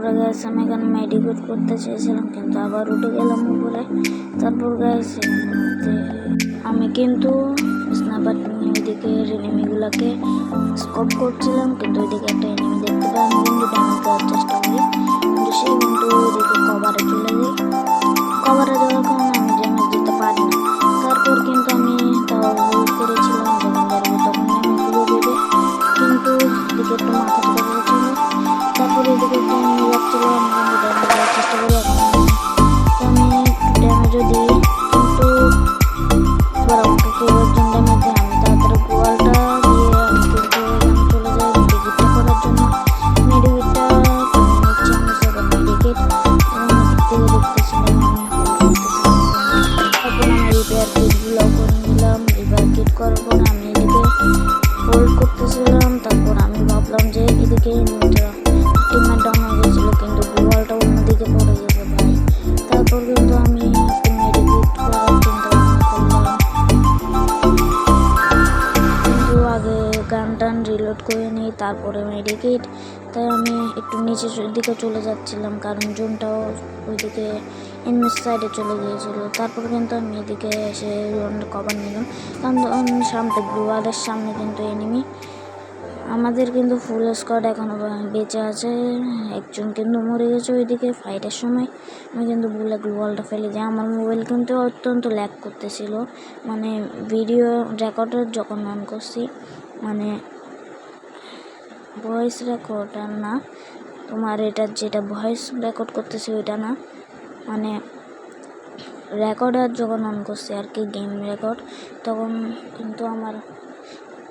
তারপরে গাইস আমি এখানে মেডিকেট করতে চেয়েছিলাম, কিন্তু আবার উঠে গেলাম উপরে। তারপর গাইস আমি কিন্তু স্নাইপার নিয়ে ওইদিকে এনিমিগুলোকে স্কোপ করছিলাম, কিন্তু ওইদিকে একটা এনিমি দেখতে পাই। আমি কিন্তু ড্যামেজ দেওয়ার চেষ্টা করি, কিন্তু সে কিন্তু ওইদিকে কভারে চলে যায়। কভারে যাওয়ার কারণে আমি ড্যামেজ দিতে পারি না। তারপর কিন্তু আমি তাও হোল্ড করেছিলাম, যখন ধরবো তখন আমি পুরো দেবে, কিন্তু এদিকে একটু মাথা ঢুকে পড়েছিল। তারপর এদিকে একটা এনিমি যাচ্ছিল, আমি কিন্তু ড্যামেজ দেওয়ার চেষ্টা করি। এখন আমি ড্যামেজও দিই, কিন্তু এবার আমাকে কেউ একজন ড্যামেজ দেয়। আমি তাড়াতাড়ি গোয়ালটা দিয়ে আমি কিন্তু এখানে চলে যাই মেডিকেটটা করার জন্য। মেডিকেটটা করে নিচ্ছি আমি, সেকেন্ড মেডিকেট। এবং এদিক থেকে দেখতেছিলাম তারপর আমি রিপেয়ার কিটগুলো করে নিলাম। রিপেয়ার কিট করার পর আমি এদিকে হোল্ড করতেছিলাম। তারপর আমি ভাবলাম যে এদিকে টিমমেট ডাউন হয়ে গেছিলো, কিন্তু গোয়ালটা অন্যদিকে পড়ে গেছে ভাই। তারপর কিন্তু আমি একটু মেডিকেট করার চিন্তা ভাবনা করলাম, কিন্তু আগে গান টান রিলোড করে নিই, তারপরে মেডিকেট। তাই আমি একটু নিচের দিকে চলে যাচ্ছিলাম, কারণ জোনটাও ওইদিকে এনিমির সাইডে চলে গিয়েছিলো। তারপর কিন্তু আমি এদিকে এসে কভার নিলাম, কারণ সামনে গ্লোয়ালের সামনে কিন্তু এনিমি। আমাদের কিন্তু ফুল স্কোয়াড এখনো বেঁচে আছে, একজন কিন্তু মরে গেছে ওইদিকে ফাইটের সময়। আমি কিন্তু ভুলে গ্লোয়ালটা ফেলে যাই। আমার মোবাইল কিন্তু অত্যন্ত ল্যাগ করতেছিল, মানে ভিডিও রেকর্ডার যখন অন করছি, মানে ভয়েস রেকর্ডার না, তোমার এটা যেটা ভয়েস রেকর্ড করতেছি ওইটা না, মানে রেকর্ডার যখন অন করছি আর কি, গেম রেকর্ড, তখন কিন্তু আমার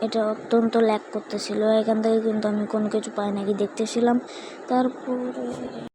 এটা অত্যন্ত ল্যাগ করতেছিল। এখান থেকে কিন্তু আমি কোনো কিছু পাই নাকি দেখতেছিলাম। তারপরে